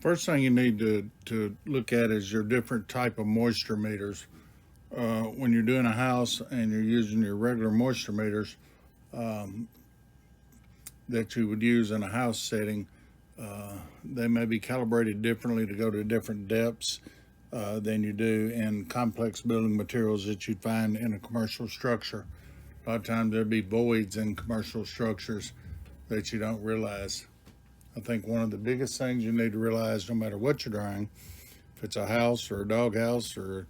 First thing you need to look at is your different type of moisture meters. When you're doing a house and you're using your regular moisture meters um, that you would use in a house setting, they may be calibrated differently to go to different depths than you do in complex building materials that you'd find in a commercial structure. A lot of times there'd be voids in commercial structures that you don't realize. I think one of the biggest things you need to realize, no matter what you're drying, if it's a house or a doghouse or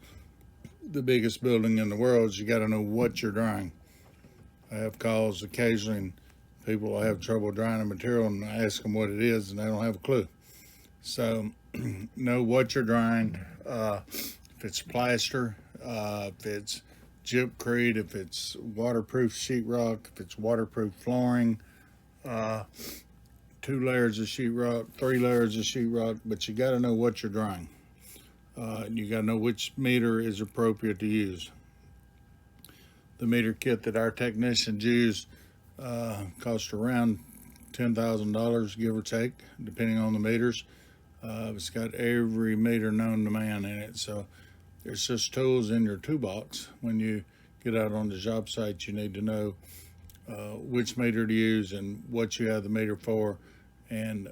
the biggest building in the world, is you got to know what you're drying. I have calls occasionally, and people will have trouble drying a material, and I ask them what it is, and they don't have a clue. So, know what you're drying. If it's plaster, if it's gypcrete, if it's waterproof sheetrock, if it's waterproof flooring, uh, 2 layers of sheetrock, 3 layers of sheetrock, but you got to know what you're drying. You got to know which meter is appropriate to use. The meter kit that our technicians use costs around $10,000, give or take, depending on the meters. It's got every meter known to man in it, so it's just tools in your toolbox. When you get out on the job site, you need to know which meter to use and what you have the meter for, and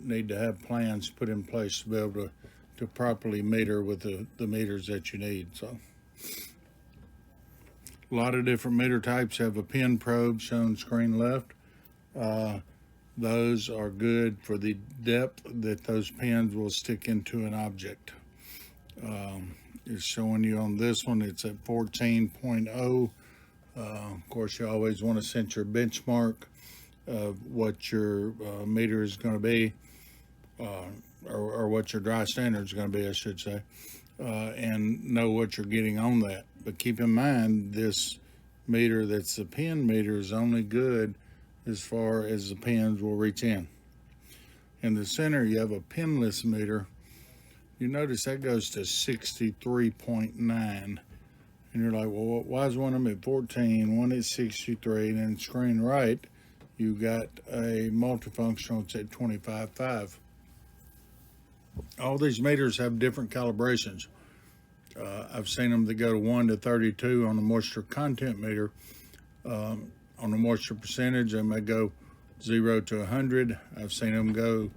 need to have plans put in place to be able to properly meter with the meters that you need. So a lot of different meter types have a pin probe shown screen left. Those are good for the depth that those pins will stick into an object. It's showing you on this one, it's at 14.0. Of course, you always want to set your benchmark of what your meter is going to be, or what your dry standard is going to be, I should say, and know what you're getting on that. But keep in mind, this meter that's the pin meter is only good as far as the pins will reach in. In the center, you have a pinless meter. You notice that goes to 63.9. And you're like, well, why is one of them at 14, one at 63, and then screen right, you got a multifunctional that's at 25.5. All these meters have different calibrations. I've seen them that go to 1 to 32 on the moisture content meter. On the moisture percentage, they may go 0 to 100. I've seen them go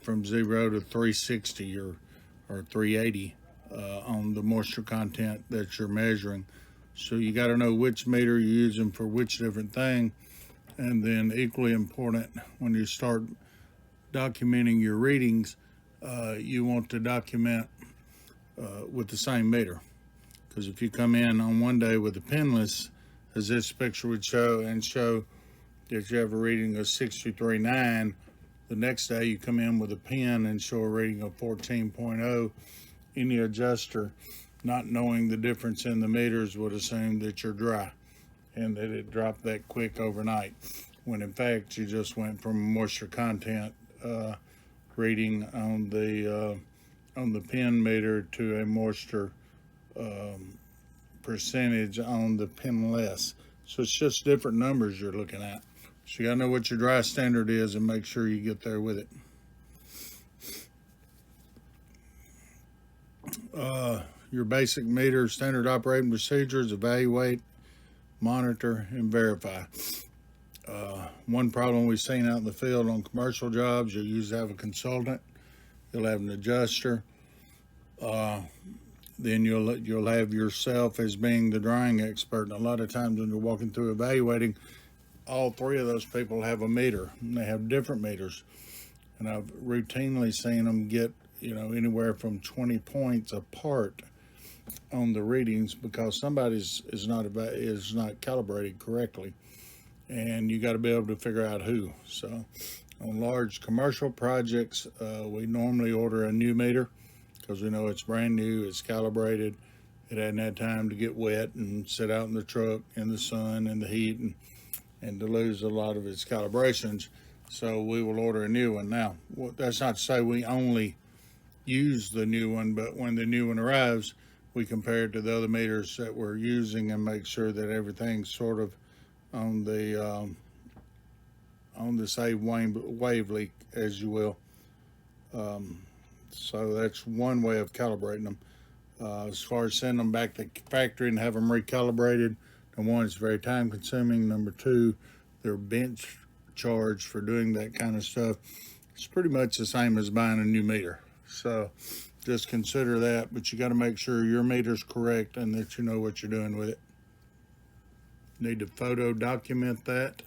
from 0 to 360 or 380 on the moisture content that you're measuring. So you got to know which meter you're using for which different thing. And then equally important, when you start documenting your readings, you want to document with the same meter. Because if you come in on one day with a pinless, as this picture would show, and show that you have a reading of 63.9, the next day you come in with a pin and show a reading of 14.0, any adjuster, not knowing the difference in the meters, would assume that you're dry and that it dropped that quick overnight, when in fact you just went from a moisture content reading on the pin meter to a moisture percentage on the pinless. So it's just different numbers you're looking at. So you gotta know what your dry standard is and make sure you get there with it. Your basic meter standard operating procedures: evaluate, monitor, and verify. One problem we've seen out in the field on commercial jobs, you'll usually have a consultant, you'll have an adjuster, then you'll have yourself as being the drying expert. And a lot of times when you're walking through evaluating, all three of those people have a meter, and they have different meters. And I've routinely seen them get, anywhere from 20 points apart on the readings because somebody is not calibrated correctly, and you got to be able to figure out who. So on large commercial projects, we normally order a new meter because we know it's brand new, it's calibrated, it hadn't had time to get wet and sit out in the truck in the sun and the heat and to lose a lot of its calibrations. So we will order a new one. Now, that's not to say we only use the new one, but when the new one arrives, we compare it to the other meters that we're using and make sure that everything's sort of on the same wavelength, as you will. So that's one way of calibrating them. As far as sending them back to the factory and have them recalibrated, number one, it's very time consuming. Number two, they're bench charged for doing that kind of stuff. It's pretty much the same as buying a new meter. So just consider that, but you got to make sure your meter's correct and that you know what you're doing with it. Need to photo document that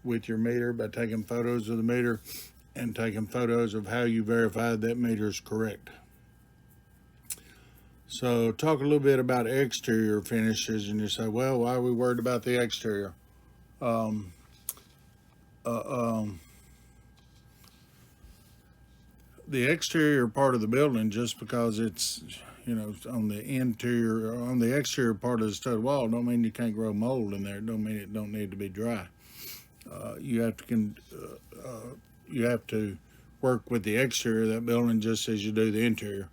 with your meter by taking photos of the meter and taking photos of how you verified that meter is correct. So talk a little bit about exterior finishes, and you say, well, why are we worried about the exterior? Um, the exterior part of the building, just because it's, you know, on the interior, on the exterior part of the stud wall, don't mean you can't grow mold in there. Don't mean it don't need to be dry. You have to work with the exterior of that building just as you do the interior.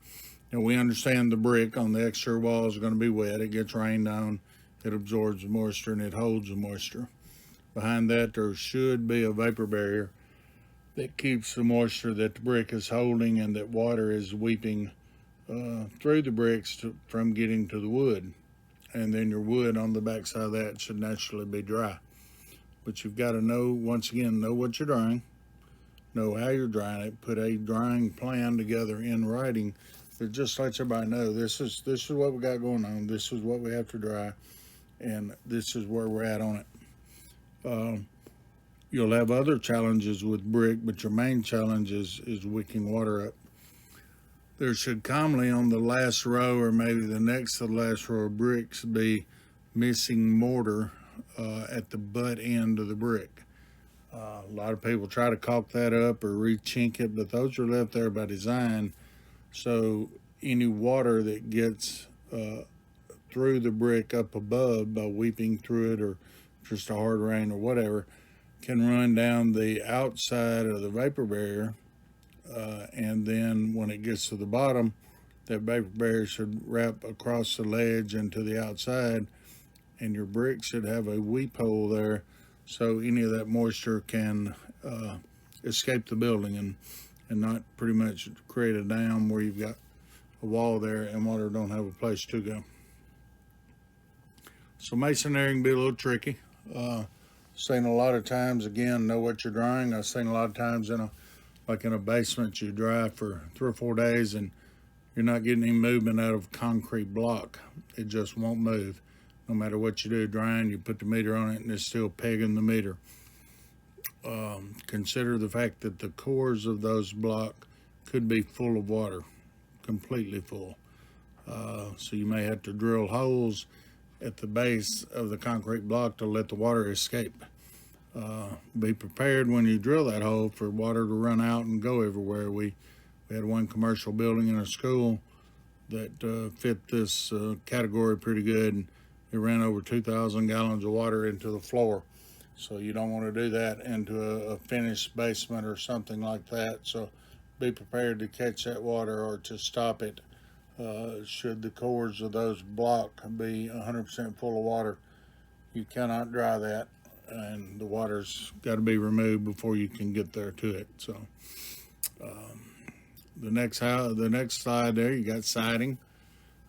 And we understand the brick on the exterior walls are going to be wet. It gets rained on, it absorbs the moisture, and it holds the moisture. Behind that, there should be a vapor barrier that keeps the moisture that the brick is holding and that water is weeping through the bricks from getting to the wood. And then your wood on the backside of that should naturally be dry. But you've got to know, once again, know what you're drying, know how you're drying it, put a drying plan together in writing that just lets everybody know this is what we got going on, this is what we have to dry, and this is where we're at on it. You'll have other challenges with brick, but your main challenge is wicking water up. There should commonly on the last row, or maybe the next to the last row of bricks, be missing mortar at the butt end of the brick. A lot of people try to caulk that up or re-chink it, but those are left there by design. So any water that gets through the brick up above by weeping through it or just a hard rain or whatever can run down the outside of the vapor barrier. And then when it gets to the bottom, that vapor barrier should wrap across the ledge and to the outside, and your brick should have a weep hole there so any of that moisture can escape the building and not pretty much create a dam where you've got a wall there and water don't have a place to go. So masonry can be a little tricky. Seen a lot of times, again, know what you're drying. I've seen a lot of times in a basement, you dry for 3 or 4 days and you're not getting any movement out of a concrete block. It just won't move. No matter what you do drying, you put the meter on it and it's still pegging the meter. Consider the fact that the cores of those blocks could be full of water, completely full. So you may have to drill holes at the base of the concrete block to let the water escape. Be prepared when you drill that hole for water to run out and go everywhere. We had one commercial building in a school that fit this category pretty good. It ran over 2,000 gallons of water into the floor. So you don't want to do that into a finished basement or something like that. So be prepared to catch that water or to stop it. Should the cores of those blocks be 100% full of water, you cannot dry that, and the water's got to be removed before you can get there to it. So the next slide there, you got siding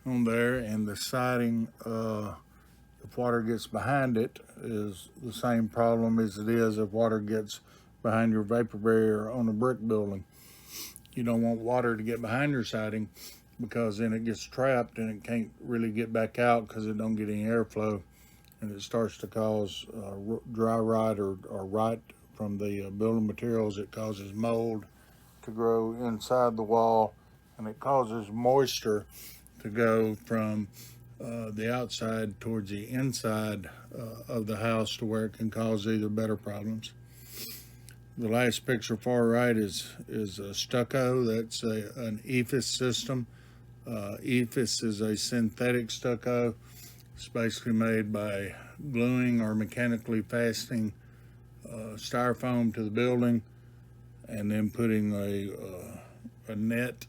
on there, and the siding, if water gets behind it, is the same problem as it is if water gets behind your vapor barrier on a brick building. You don't want water to get behind your siding, because then it gets trapped and it can't really get back out because it don't get any airflow, and it starts to cause dry rot or rot from the building materials. It causes mold to grow inside the wall, and it causes moisture to go from the outside towards the inside of the house, to where it can cause either better problems. The last picture far right is a stucco. That's an EFIS system. EFIS is a synthetic stucco. It's basically made by gluing or mechanically fastening styrofoam to the building and then putting a net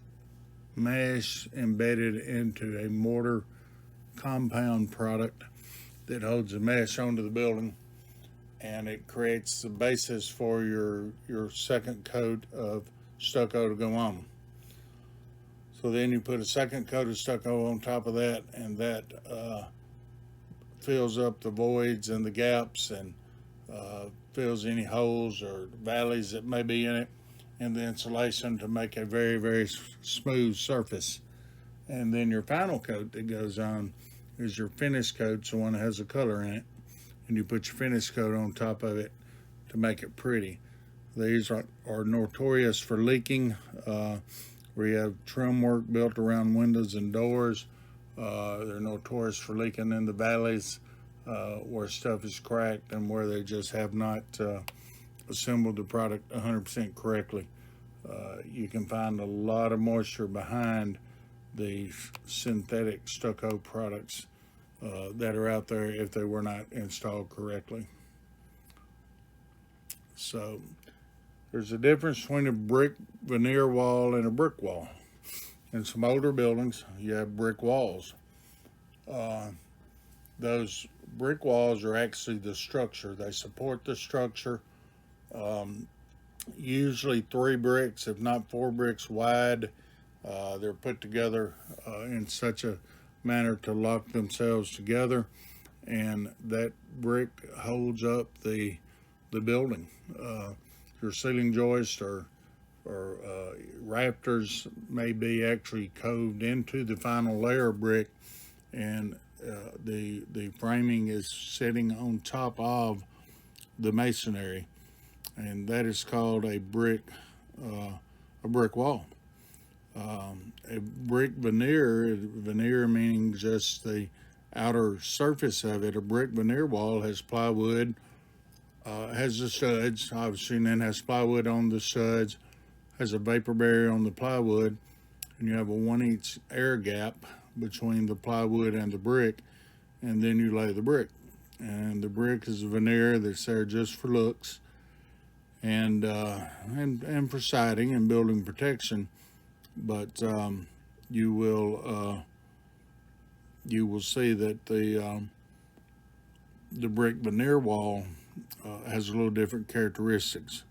mesh embedded into a mortar compound product that holds the mesh onto the building, and it creates the basis for your second coat of stucco to go on. So then you put a second coat of stucco on top of that, and that fills up the voids and the gaps, and fills any holes or valleys that may be in it, and the insulation to make a very, very smooth surface. And then your final coat that goes on is your finish coat, the one that has a color in it, and you put your finish coat on top of it to make it pretty. These are notorious for leaking. We have trim work built around windows and doors. They're notorious for leaking in the valleys where stuff is cracked and where they just have not assembled the product 100% correctly. You can find a lot of moisture behind the synthetic stucco products that are out there if they were not installed correctly. So there's a difference between a brick veneer wall and a brick wall. In some older buildings, you have brick walls. Those brick walls are actually the structure. They support the structure. Usually 3 bricks, if not 4 bricks wide. They're put together in such a manner to lock themselves together, and that brick holds up the building. Your ceiling joists or rafters may be actually coved into the final layer of brick, and the framing is sitting on top of the masonry, and that is called a brick wall. A brick veneer meaning just the outer surface of it. A brick veneer wall has plywood, has the studs, obviously, and then has plywood on the studs, has a vapor barrier on the plywood, and you have a 1-inch air gap between the plywood and the brick, and then you lay the brick. And the brick is a veneer that's there just for looks and for siding and building protection. But you will see that the brick veneer wall has a little different characteristics.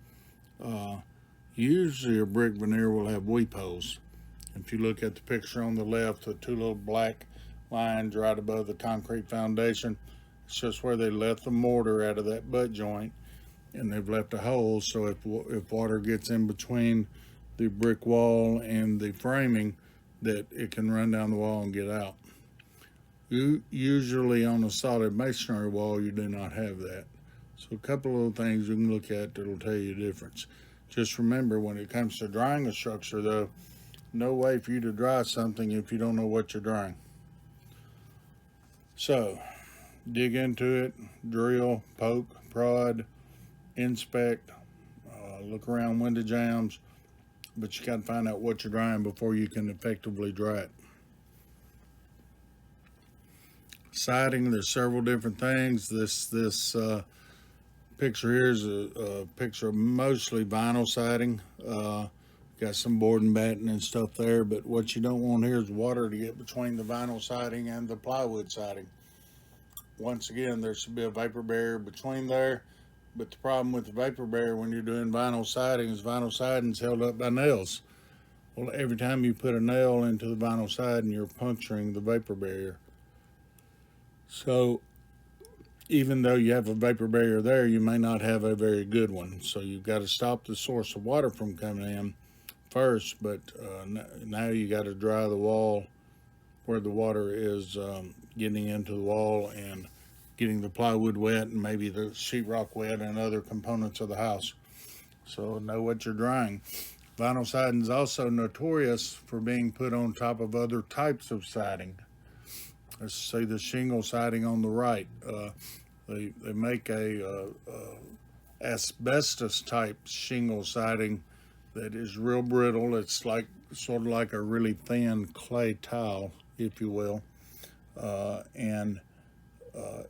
Usually a brick veneer will have weep holes. If you look at the picture on the left, the 2 little black lines right above the concrete foundation, it's just where they left the mortar out of that butt joint, and they've left a hole so if water gets in between the brick wall and the framing, that it can run down the wall and get out. Usually on a solid masonry wall, you do not have that. So a couple of things you can look at that'll tell you the difference. Just remember, when it comes to drying a structure, though, no way for you to dry something if you don't know what you're drying. So dig into it, drill, poke, prod, inspect, look around window jambs, but you got to find out what you're drying before you can effectively dry it. Siding, there's several different things. This picture here is a picture of mostly vinyl siding. Got some board and batten and stuff there, but what you don't want here is water to get between the vinyl siding and the plywood siding. Once again, there should be a vapor barrier between there, but the problem with the vapor barrier when you're doing vinyl siding is vinyl siding is held up by nails. Well, every time you put a nail into the vinyl siding, you're puncturing the vapor barrier. So even though you have a vapor barrier there, you may not have a very good one. So you've got to stop the source of water from coming in first, but now you got to dry the wall where the water is getting into the wall and getting the plywood wet and maybe the sheetrock wet and other components of the house. So know what you're drying. Vinyl siding is also notorious for being put on top of other types of siding. Let's say the shingle siding on the right. They make a asbestos type shingle siding that is real brittle. It's like sort of like a really thin clay tile, if you will, and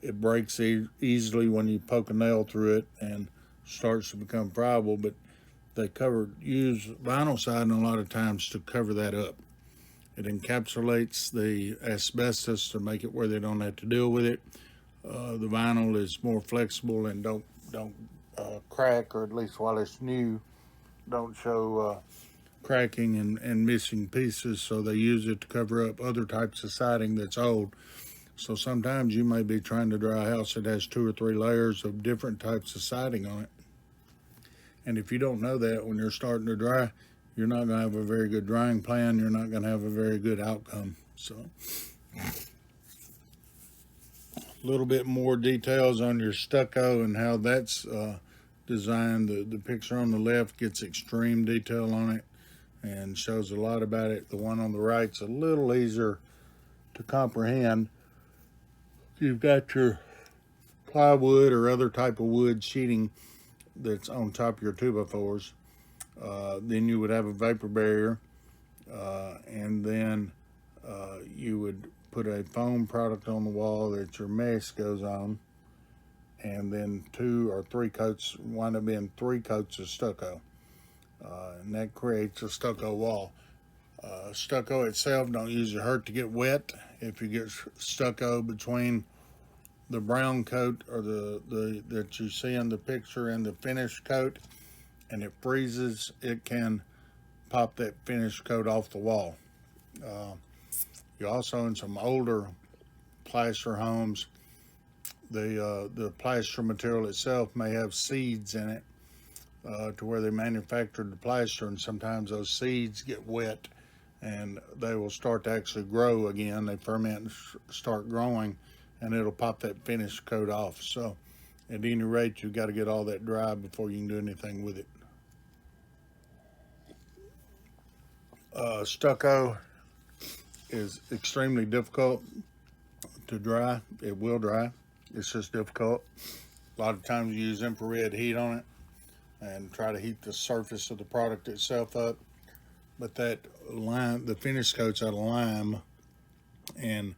it breaks easily when you poke a nail through it and starts to become friable. But they use vinyl siding a lot of times to cover that up. It encapsulates the asbestos to make it where they don't have to deal with it. The vinyl is more flexible and don't crack, or at least while it's new, don't show cracking and missing pieces, so they use it to cover up other types of siding that's old. So sometimes you may be trying to dry a house that has 2 or 3 layers of different types of siding on it. And if you don't know that when you're starting to dry, you're not going to have a very good drying plan. You're not going to have a very good outcome. So a little bit more details on your stucco and how that's designed. The picture on the left gets extreme detail on it and shows a lot about it. The one on the right's a little easier to comprehend. You've got your plywood or other type of wood sheeting that's on top of your 2x4s. Then you would have a vapor barrier, and then you would put a foam product on the wall that your mesh goes on, and then 2 or 3 coats, wind up being 3 coats of stucco, and that creates a stucco wall. Stucco itself don't usually hurt to get wet. If you get stucco between the brown coat or the that you see in the picture and the finished coat, and it freezes, it can pop that finished coat off the wall. You also, in some older plaster homes, the plaster material itself may have seeds in it, to where they manufactured the plaster, and sometimes those seeds get wet and they will start to actually grow again. They ferment and start growing, and it'll pop that finished coat off. So at any rate, you've got to get all that dry before you can do anything with it. Stucco is extremely difficult to dry. It will dry. It's just difficult. A lot of times you use infrared heat on it and try to heat the surface of the product itself up. But that lime, the finish coat's out of lime, and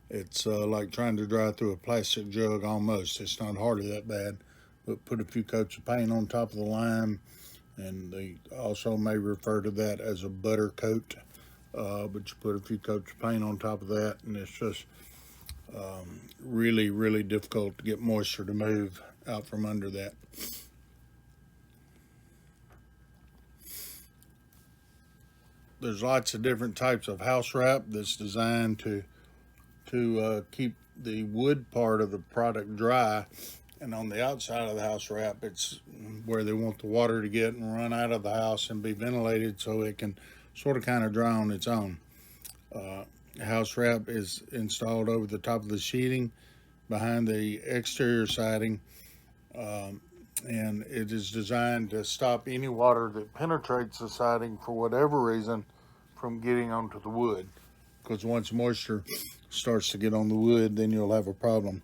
it's like trying to dry through a plastic jug almost. It's not hardly that bad, but put a few coats of paint on top of the lime, and they also may refer to that as a butter coat, but you put a few coats of paint on top of that, and it's just really, really difficult to get moisture to move out from under that. There's lots of different types of house wrap that's designed to keep the wood part of the product dry, and on the outside of the house wrap, it's where they want the water to get and run out of the house and be ventilated so it can sort of kind of dry on its own. House wrap is installed over the top of the sheeting behind the exterior siding, and it is designed to stop any water that penetrates the siding for whatever reason from getting onto the wood, because once moisture starts to get on the wood, then you'll have a problem.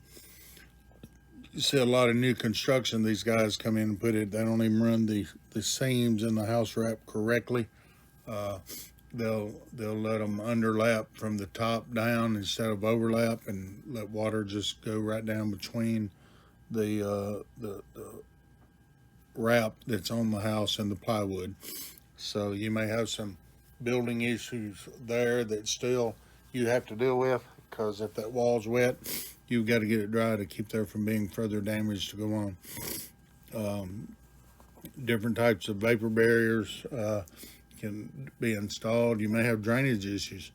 You see a lot of new construction, these guys come in and put it, they don't even run the seams in the house wrap correctly. They'll let them underlap from the top down instead of overlap, and let water just go right down between the wrap that's on the house and the plywood. So you may have some building issues there that still you have to deal with, because if that wall's wet, you've got to get it dry to keep there from being further damage to go on. Different types of vapor barriers can be installed. You may have drainage issues.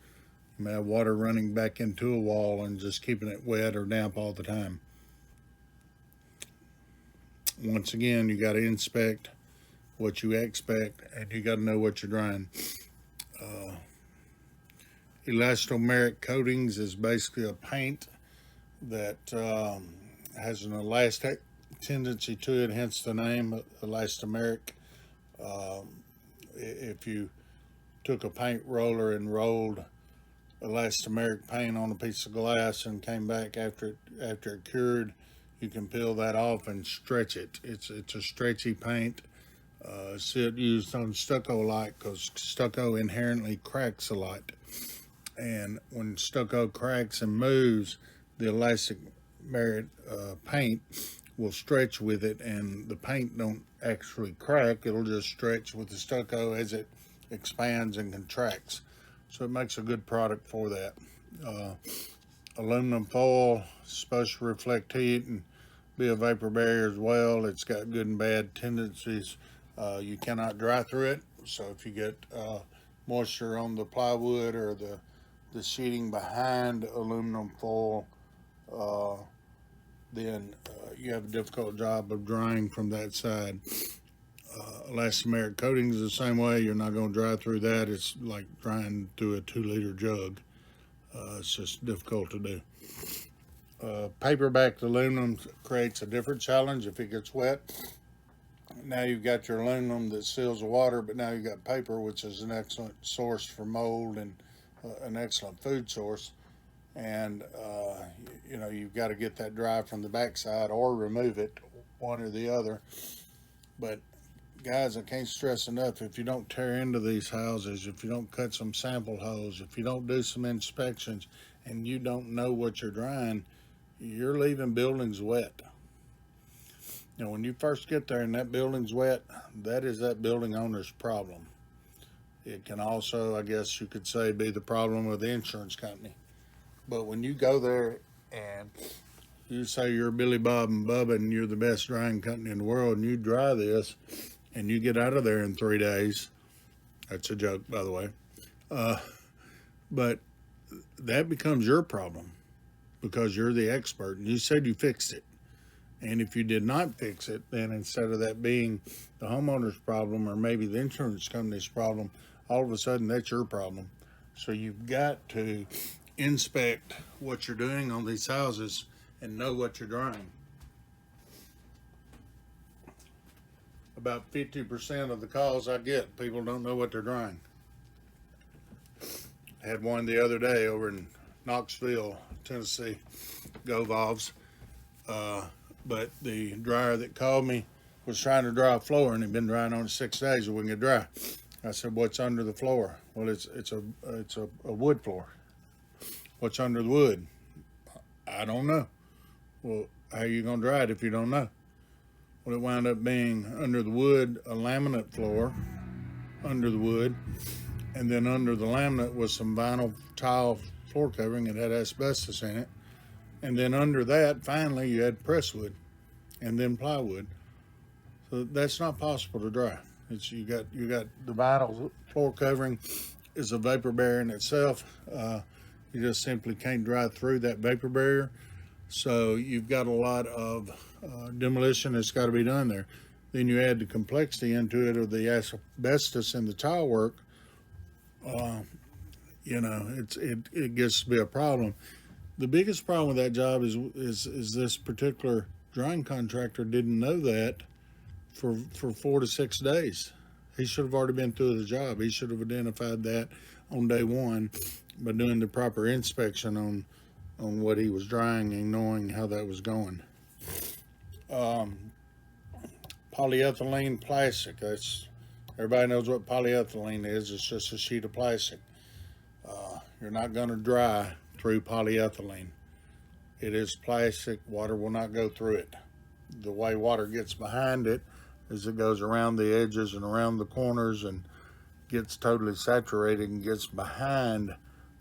You may have water running back into a wall and just keeping it wet or damp all the time. Once again, you got to inspect what you expect, and you got to know what you're drying. Elastomeric coatings is basically a paint that has an elastic tendency to it, hence the name elastomeric. If you took a paint roller and rolled elastomeric paint on a piece of glass and came back after it cured, you can peel that off and stretch it. It's a stretchy paint. It's used on stucco a lot because stucco inherently cracks a lot. And when stucco cracks and moves, the elastomeric paint will stretch with it, and the paint don't actually crack. It'll just stretch with the stucco as it expands and contracts. So it makes a good product for that. Aluminum foil is supposed to reflect heat and be a vapor barrier as well. It's got good and bad tendencies. You cannot dry through it So if you get moisture on the plywood or the sheeting behind aluminum foil, uh, then you have a difficult job of drying from that side. Elastomeric coating is the same way. You're not going to dry through that. It's like drying through a 2-liter jug. It's just difficult to do. Paper-backed aluminum creates a different challenge if it gets wet. Now you've got your aluminum that seals the water, but now you've got paper, which is an excellent source for mold and an excellent food source. And you know, you've got to get that dry from the backside or remove it, one or the other. But guys, I can't stress enough, if you don't tear into these houses, if you don't cut some sample holes, if you don't do some inspections, and you don't know what you're drying, you're leaving buildings wet. Now, when you first get there and that building's wet, that is that building owner's problem. It can also, I guess you could say, be the problem of the insurance company. But when you go there and you say you're Billy Bob and Bubba and you're the best drying company in the world, and you dry this and you get out of there in 3 days, that's a joke, by the way, but that becomes your problem because you're the expert and you said you fixed it. And if you did not fix it, then instead of that being the homeowner's problem or maybe the insurance company's problem, all of a sudden that's your problem. So you've got to inspect what you're doing on these houses and know what you're drying. About 50% of the calls I get, people don't know what they're drying. I had one the other day over in Knoxville, Tennessee, Go Vols. But the dryer that called me was trying to dry a floor and had been drying on it 6 days and wouldn't get dry. I said, "What's under the floor?" "Well, it's a wood floor." "What's under the wood?" "I don't know." "Well, how are you gonna dry it if you don't know?" Well, it wound up being under the wood, a laminate floor under the wood, and then under the laminate was some vinyl tile floor covering. It had asbestos in it. And then under that, finally, you had presswood and then plywood. So that's not possible to dry. It's you got the vinyl floor covering is a vapor barrier in itself. You just simply can't dry through that vapor barrier. So you've got a lot of demolition that's got to be done there. Then you add the complexity into it of the asbestos in the tile work. You know, it gets to be a problem. The biggest problem with that job is this particular drying contractor didn't know that for 4 to 6 days. He should have already been through the job. He should have identified that on day one by doing the proper inspection on what he was drying and knowing how that was going. Polyethylene plastic. Everybody knows what polyethylene is. It's just a sheet of plastic. You're not going to dry through polyethylene. It is plastic. Water will not go through it. The way water gets behind it is it goes around the edges and around the corners and gets totally saturated and gets behind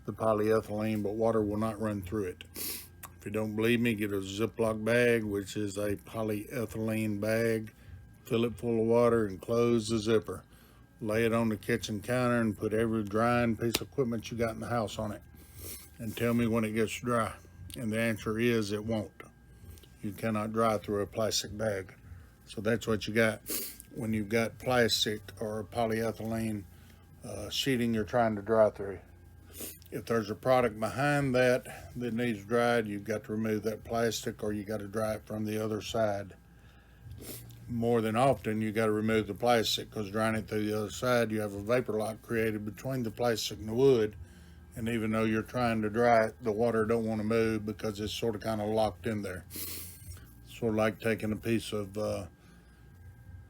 the polyethylene, but water will not run through it. If you don't believe me, get a Ziploc bag, which is a polyethylene bag, fill it full of water and close the zipper. Lay it on the kitchen counter and put every drying piece of equipment you got in the house on it. And tell me when it gets dry. And the answer is it won't. You cannot dry through a plastic bag. So that's what you got when you've got plastic or polyethylene sheeting you're trying to dry through. If there's a product behind that needs dried, you've got to remove that plastic or you got to dry it from the other side. More than often, you got to remove the plastic because drying it through the other side, you have a vapor lock created between the plastic and the wood. And even though you're trying to dry it, the water don't want to move because it's sort of kind of locked in there. Sort of like taking a piece of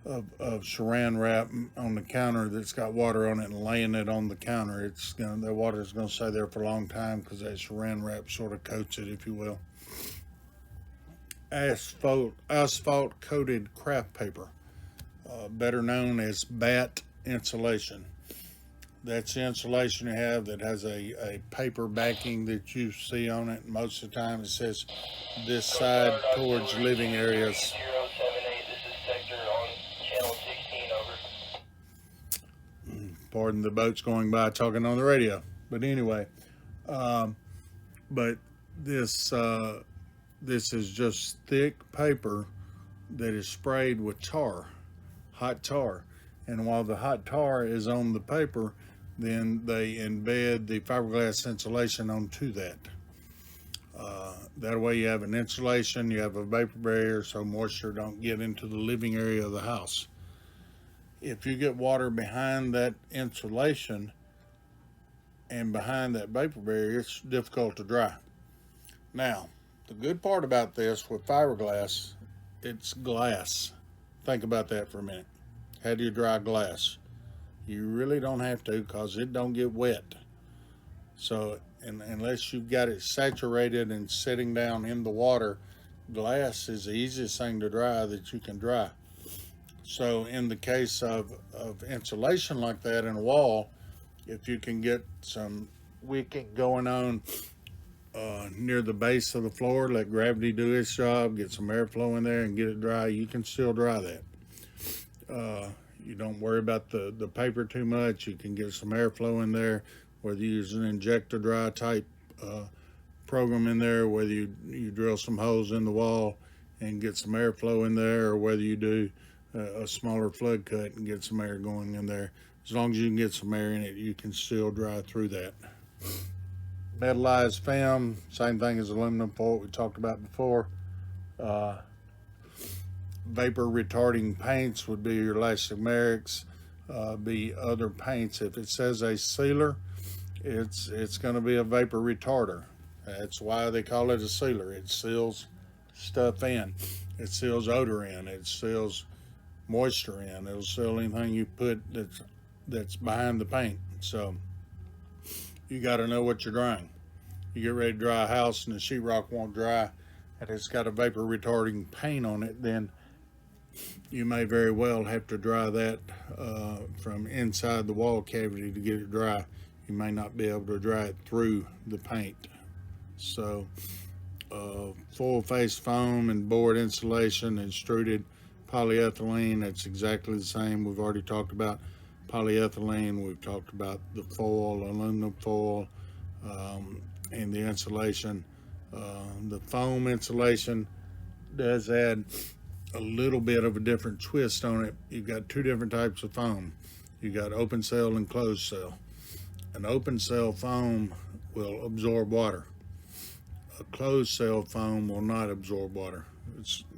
saran wrap on the counter that's got water on it and laying it on the counter. The water is going to stay there for a long time because that saran wrap sort of coats it, if you will. Asphalt coated craft paper, better known as batt insulation. That's the insulation you have that has a paper backing that you see on it. Most of the time it says this side towards living areas. 078, this is Sector on channel 16, over. Pardon the boats going by talking on the radio. But anyway, but this this is just thick paper that is sprayed with tar, hot tar. And while the hot tar is on the paper, then they embed the fiberglass insulation onto that. That way you have an insulation, you have a vapor barrier so moisture don't get into the living area of the house. If you get water behind that insulation and behind that vapor barrier, it's difficult to dry. Now, the good part about this with fiberglass, it's glass. Think about that for a minute. How do you dry glass? You really don't have to, because it don't get wet. So, unless you've got it saturated and sitting down in the water, glass is the easiest thing to dry that you can dry. So in the case of insulation like that in a wall, if you can get some wicking going on near the base of the floor, let gravity do its job, get some airflow in there and get it dry, you can still dry that. You don't worry about the paper too much. You can get some airflow in there, whether you use an injector dry type program in there, whether you drill some holes in the wall and get some airflow in there, or whether you do a smaller flood cut and get some air going in there. As long as you can get some air in it, you can still dry through that. Metallized film, same thing as aluminum foil we talked about before. Vapor retarding paints would be your elastomerics, be other paints. If it says a sealer, it's going to be a vapor retarder. That's why they call it a sealer. It seals stuff in. It seals odor in. It seals moisture in. It'll seal anything you put that's behind the paint. So you got to know what you're drying. You get ready to dry a house and the sheetrock won't dry and it's got a vapor retarding paint on it, then you may very well have to dry that from inside the wall cavity to get it dry. You may not be able to dry it through the paint. So full face foam and board insulation and extruded polyethylene, that's exactly the same. We've already talked about polyethylene. We've talked about the foil, aluminum foil, and the insulation. The foam insulation does add a little bit of a different twist on it. You've got two different types of foam. You've got open cell and closed cell. An open cell foam will absorb water. A closed cell foam will not absorb water.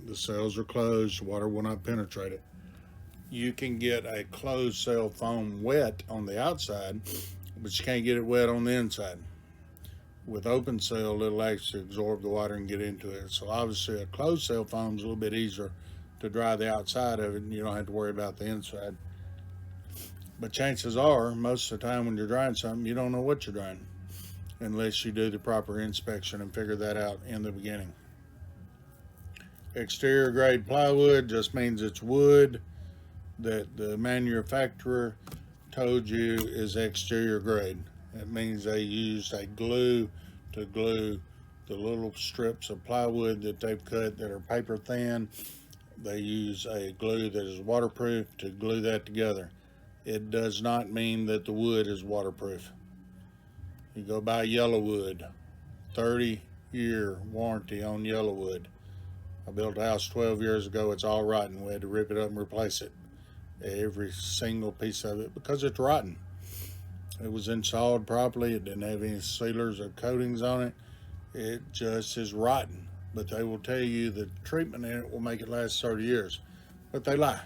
The cells are closed, water will not penetrate it. You can get a closed cell foam wet on the outside, but you can't get it wet on the inside. With open cell, it'll actually absorb the water and get into it. So obviously a closed cell foam is a little bit easier to dry the outside of it, and you don't have to worry about the inside. But chances are, most of the time when you're drying something, you don't know what you're drying unless you do the proper inspection and figure that out in the beginning. Exterior grade plywood just means it's wood that the manufacturer told you is exterior grade. That means they used a glue to glue the little strips of plywood that they've cut that are paper thin. They use a glue that is waterproof to glue that together. It does not mean that the wood is waterproof. You go buy yellow wood, 30-year warranty on yellow wood. I built a house 12 years ago. It's all rotten. We had to rip it up and replace it. Every single piece of it, because it's rotten. It was installed properly. It didn't have any sealers or coatings on it. It just is rotten. But they will tell you the treatment in it will make it last 30 years. But they lie.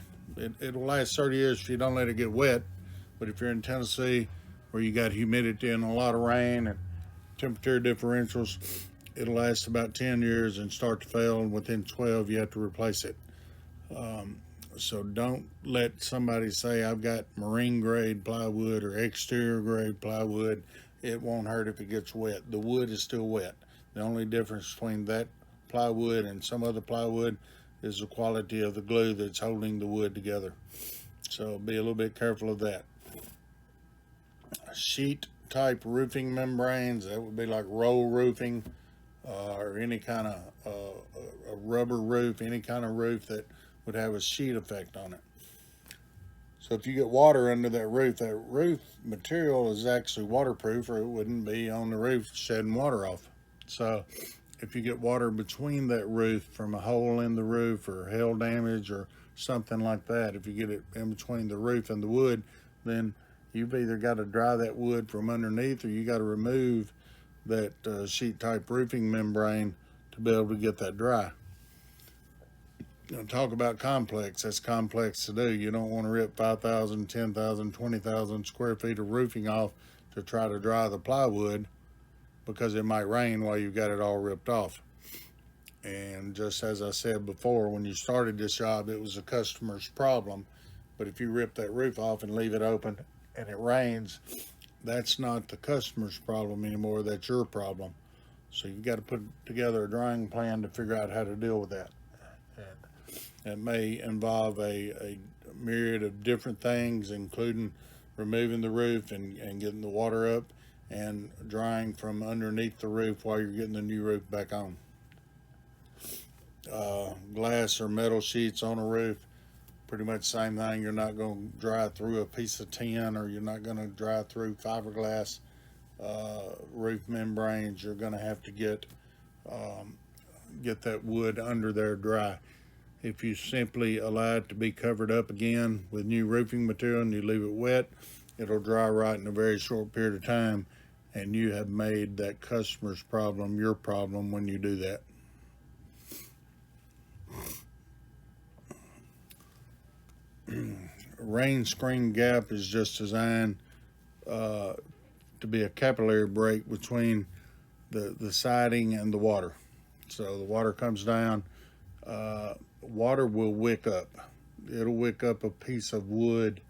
It'll last 30 years if you don't let it get wet. But if you're in Tennessee where you got humidity and a lot of rain and temperature differentials, it'll last about 10 years and start to fail, and within 12 you have to replace it. So don't let somebody say I've got marine grade plywood or exterior grade plywood. It won't hurt if it gets wet. The wood is still wet. The only difference between that plywood and some other plywood is the quality of the glue that's holding the wood together. So be a little bit careful of that. Sheet type roofing membranes, that would be like roll roofing or any kind of a rubber roof, any kind of roof that would have a sheet effect on it. So if you get water under that roof material is actually waterproof, or it wouldn't be on the roof shedding water off. So if you get water between that roof from a hole in the roof or hail damage or something like that, if you get it in between the roof and the wood, then you've either got to dry that wood from underneath, or you got to remove that sheet type roofing membrane to be able to get that dry. Now, talk about complex. That's complex to do. You don't want to rip 5,000, 10,000, 20,000 square feet of roofing off to try to dry the plywood, because it might rain while you've got it all ripped off. And just as I said before, when you started this job, it was a customer's problem. But if you rip that roof off and leave it open and it rains, that's not the customer's problem anymore. That's your problem. So you've got to put together a drying plan to figure out how to deal with that. And it may involve a myriad of different things, including removing the roof and getting the water up and drying from underneath the roof while you're getting the new roof back on. Glass or metal sheets on a roof, pretty much the same thing. You're not going to dry through a piece of tin, or you're not going to dry through fiberglass roof membranes. You're going to have to get that wood under there dry. If you simply allow it to be covered up again with new roofing material and you leave it wet, it'll dry right in a very short period of time, and you have made that customer's problem your problem when you do that. Rain screen gap is just designed to be a capillary break between the siding and the water. So the water comes down, water will wick up. It'll wick up a piece of wood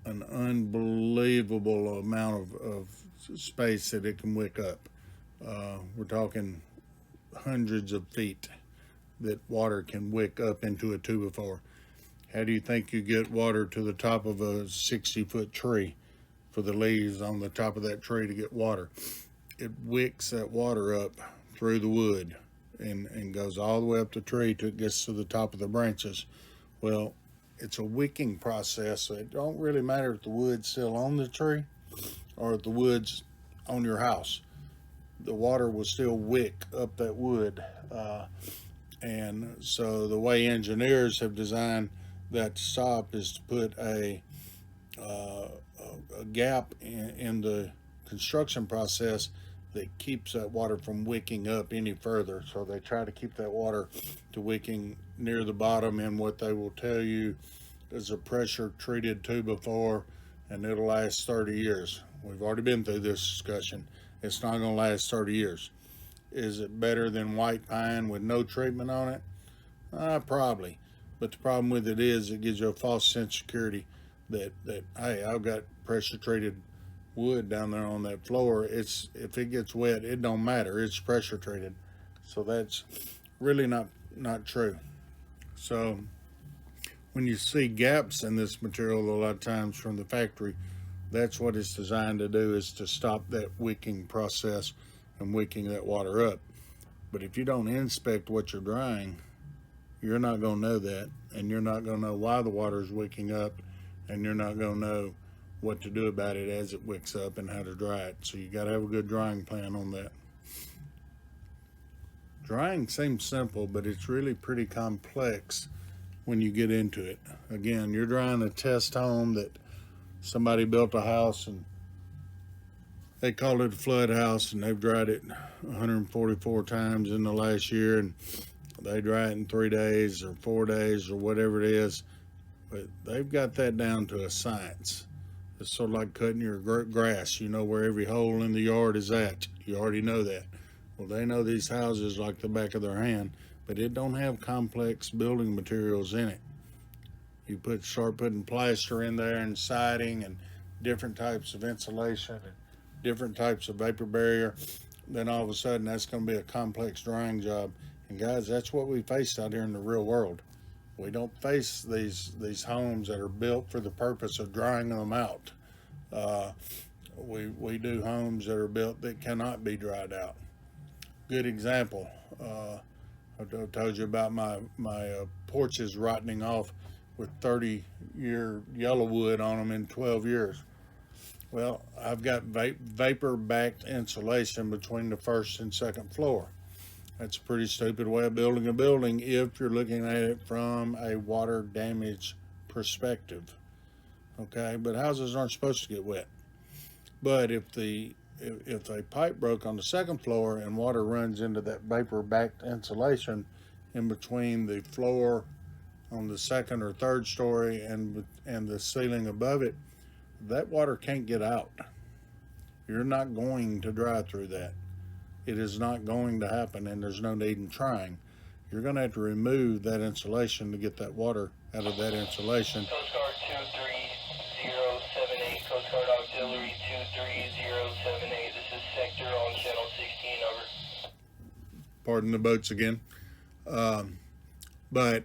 an unbelievable amount of space that it can wick up. We're talking hundreds of feet that water can wick up into a 2x4. How do you think you get water to the top of a 60-foot tree for the leaves on the top of that tree to get water? It wicks that water up through the wood and goes all the way up the tree till it gets to the top of the branches. Well, it's a wicking process, so it don't really matter if the wood's still on the tree or if the wood's on your house. The water will still wick up that wood. And so the way engineers have designed that to stop is to put a gap in the construction process that keeps that water from wicking up any further. So they try to keep that water to wicking near the bottom in what they will tell you is a pressure treated 2x4, and it'll last 30 years. We've already been through this discussion. It's not going to last 30 years. Is it better than white pine with no treatment on it? Probably. But the problem with it is it gives you a false sense of security that hey, I've got pressure treated wood down there on that floor. If it gets wet, it don't matter. It's pressure treated. So that's really not true. So when you see gaps in this material a lot of times from the factory, that's what it's designed to do, is to stop that wicking process and wicking that water up. But if you don't inspect what you're drying, you're not going to know that, and you're not going to know why the water is wicking up, and you're not going to know what to do about it as it wicks up and how to dry it. So you got to have a good drying plan on that. Drying seems simple, but it's really pretty complex when you get into it. Again, you're drying a test home that somebody built a house and they called it a flood house, and they've dried it 144 times in the last year, and they dry it in 3 days or 4 days or whatever it is. But they've got that down to a science. It's sort of like cutting your grass. You know where every hole in the yard is at. You already know that. Well, they know these houses like the back of their hand, but it don't have complex building materials in it. You start putting plaster in there and siding and different types of insulation and different types of vapor barrier, then all of a sudden that's going to be a complex drying job. And guys, that's what we face out here in the real world. We don't face these homes that are built for the purpose of drying them out. We do homes that are built that cannot be dried out. Good example. I told you about my porches rotting off with 30-year yellow wood on them in 12 years. Well, I've got vapor-backed insulation between the first and second floor. That's a pretty stupid way of building a building if you're looking at it from a water damage perspective. Okay, but houses aren't supposed to get wet. But if a pipe broke on the second floor and water runs into that vapor-backed insulation in between the floor on the second or third story and the ceiling above it, that water can't get out. You're not going to dry through that. It is not going to happen, and there's no need in trying. You're going to have to remove that insulation to get that water out of that insulation. Coast Guard 23078, Coast Guard Auxiliary 23078. This is Sector on Channel 16, over. Pardon the boats again. But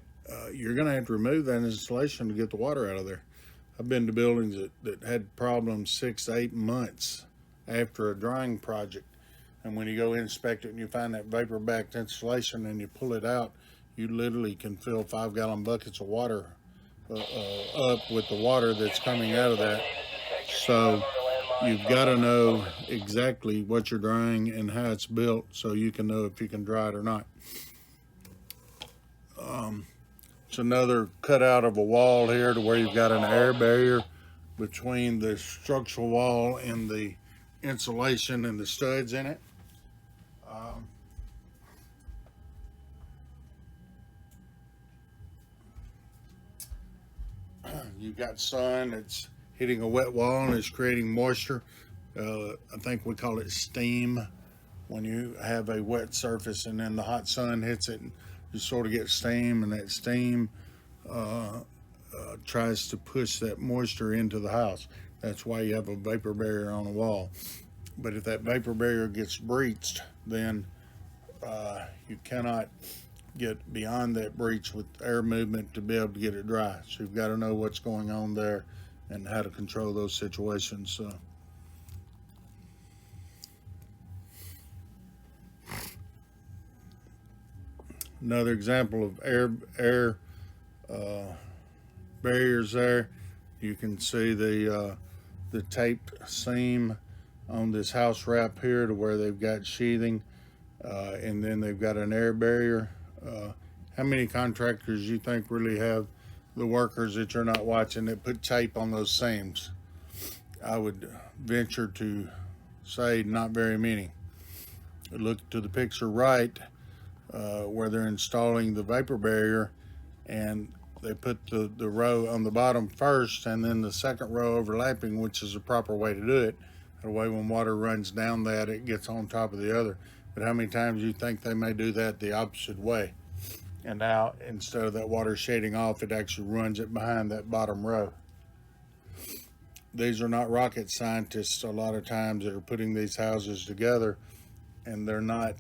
you're going to have to remove that insulation to get the water out of there. I've been to buildings that had problems 6 to 8 months after a drying project. And when you go inspect it and you find that vapor-backed insulation and you pull it out, you literally can fill 5-gallon buckets of water up with the water that's coming out of that. So you've got to know exactly what you're drying and how it's built so you can know if you can dry it or not. It's another cutout of a wall here to where you've got an air barrier between the structural wall and the insulation and the studs in it. You've got sun that's hitting a wet wall and it's creating moisture. I think we call it steam when you have a wet surface and then the hot sun hits it and you sort of get steam, and that steam tries to push that moisture into the house. That's why you have a vapor barrier on the wall. But if that vapor barrier gets breached, then you cannot get beyond that breach with air movement to be able to get it dry. So you've got to know what's going on there and how to control those situations. Another example of air barriers there. You can see the taped seam on this house wrap here to where they've got sheathing, and then they've got an air barrier. How many contractors you think really have the workers that you're not watching that put tape on those seams? I would venture to say not very many. Look to the picture right, where they're installing the vapor barrier, and they put the row on the bottom first and then the second row overlapping, which is the proper way to do it. That way when water runs down that, it gets on top of the other. But how many times you think they may do that the opposite way? And now instead of that water shading off, it actually runs it behind that bottom row. These are not rocket scientists a lot of times that are putting these houses together, and they're not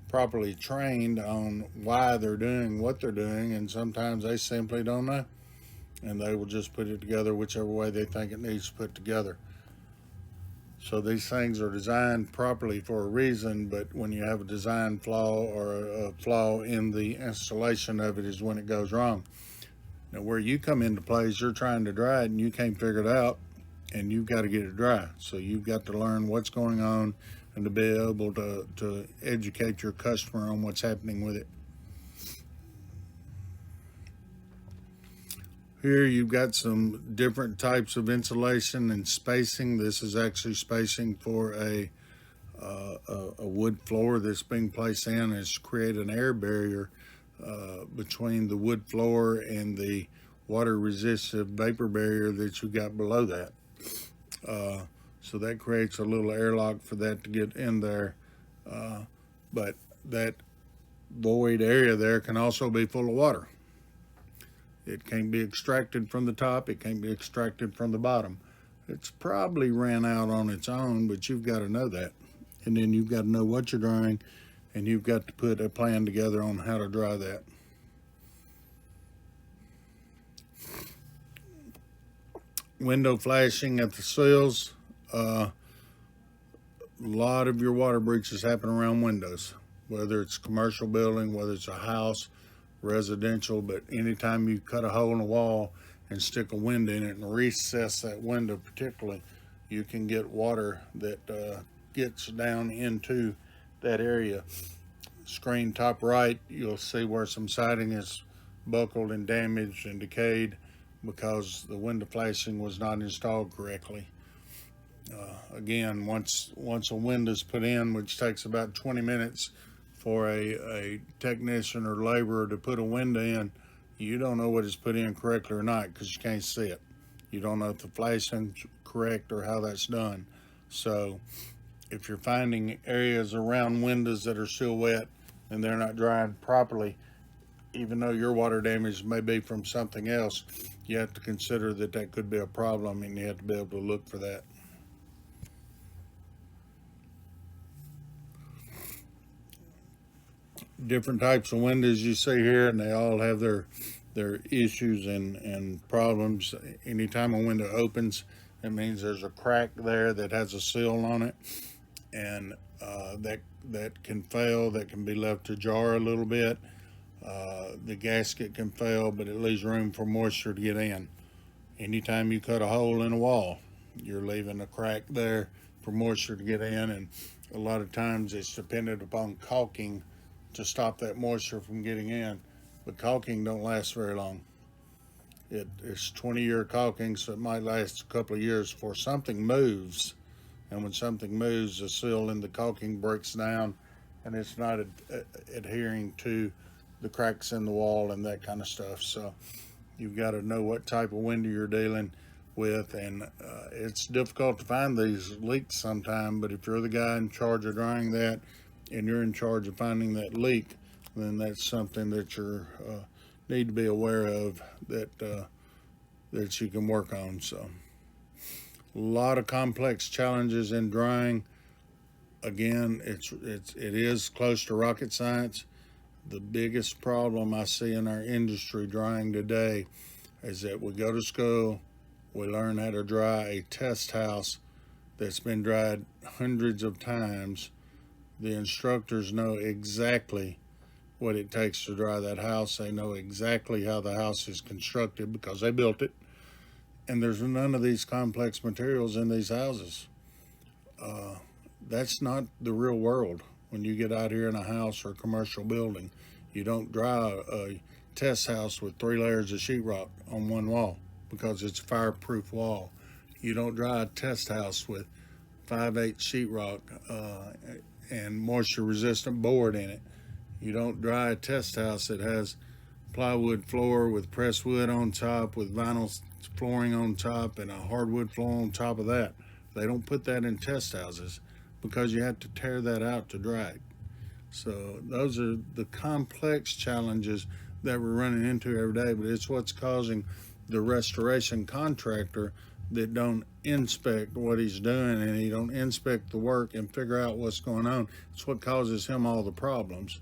properly trained on why they're doing what they're doing, and sometimes they simply don't know, and they will just put it together whichever way they think it needs to put together. So these things are designed properly for a reason, but when you have a design flaw or a flaw in the installation of it is when it goes wrong. Now where you come into play is you're trying to dry it and you can't figure it out, and you've got to get it dry. So you've got to learn what's going on and to be able to educate your customer on what's happening with it. Here you've got some different types of insulation and spacing. This is actually spacing for a wood floor that's being placed in. It's create an air barrier between the wood floor and the water resistive vapor barrier that you got below that. So that creates a little airlock for that to get in there. But that void area there can also be full of water. It can't be extracted from the top. It can't be extracted from the bottom. It's probably ran out on its own, but you've got to know that. And then you've got to know what you're drying, and you've got to put a plan together on how to dry that. Window flashing at the sills. A lot of your water breaches happen around windows, whether it's a commercial building, whether it's a house, residential, but anytime you cut a hole in the wall and stick a window in it and recess that window particularly, you can get water that gets down into that area. Screen top right, you'll see where some siding is buckled and damaged and decayed because the window flashing was not installed correctly. Again, once a window's put in, which takes about 20 minutes for a technician or laborer to put a window in, you don't know what is put in correctly or not because you can't see it. You don't know if the flashing's correct or how that's done. So if you're finding areas around windows that are still wet and they're not drying properly, even though your water damage may be from something else, you have to consider that that could be a problem, and you have to be able to look for that. Different types of windows you see here, and they all have their issues and problems. Anytime a window opens, it means there's a crack there that has a seal on it, and that can fail. That can be left ajar a little bit. The gasket can fail, but it leaves room for moisture to get in. Anytime you cut a hole in a wall, you're leaving a crack there for moisture to get in, and a lot of times it's dependent upon caulking to stop that moisture from getting in, but caulking don't last very long. It's 20-year caulking, so it might last a couple of years before something moves, and when something moves, the seal in the caulking breaks down and it's not adhering to the cracks in the wall and that kind of stuff. So you've got to know what type of window you're dealing with, and it's difficult to find these leaks sometime, but if you're the guy in charge of drying that and you're in charge of finding that leak, then that's something that you need to be aware of, that you can work on. So a lot of complex challenges in drying. Again, it is close to rocket science. The biggest problem I see in our industry drying today is that we go to school, we learn how to dry a test house that's been dried hundreds of times. The instructors know exactly what it takes to dry that house. They know exactly how the house is constructed because they built it. And there's none of these complex materials in these houses. That's not the real world. When you get out here in a house or a commercial building, you don't dry a test house with 3 layers of sheetrock on one wall because it's a fireproof wall. You don't dry a test house with 5/8 sheetrock and moisture resistant board in it. You don't dry a test house that has plywood floor with pressed wood on top with vinyl flooring on top and a hardwood floor on top of that. They don't put that in test houses because you have to tear that out to dry it. So those are the complex challenges that we're running into every day, but it's what's causing the restoration contractor that don't inspect what he's doing, and he don't inspect the work and figure out what's going on. It's what causes him all the problems.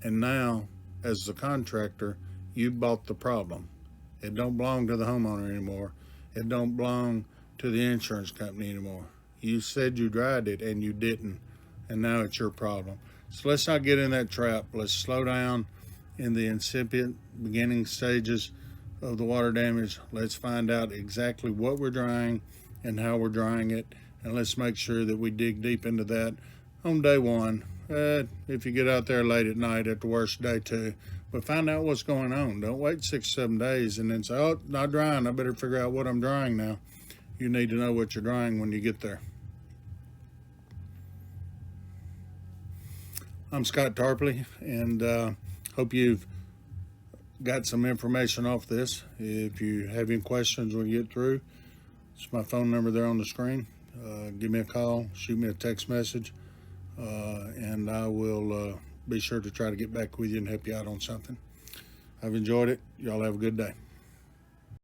And now, as the contractor, you bought the problem. It don't belong to the homeowner anymore. It don't belong to the insurance company anymore. You said you dried it and you didn't, and now it's your problem. So let's not get in that trap. Let's slow down in the incipient beginning stages of the water damage. Let's find out exactly what we're drying and how we're drying it, and let's make sure that we dig deep into that on day one. If you get out there late at night, at the worst, day 2, but find out what's going on. Don't wait 6-7 days and then say, oh, not drying, I better figure out what I'm drying now. You need to know what you're drying when you get there. I'm Scott Tarpley, and hope you've got some information off this. If you have any questions when you get through, it's my phone number there on the screen. Give me a call, shoot me a text message, and I will be sure to try to get back with you and help you out on something. I've enjoyed it. Y'all have a good day.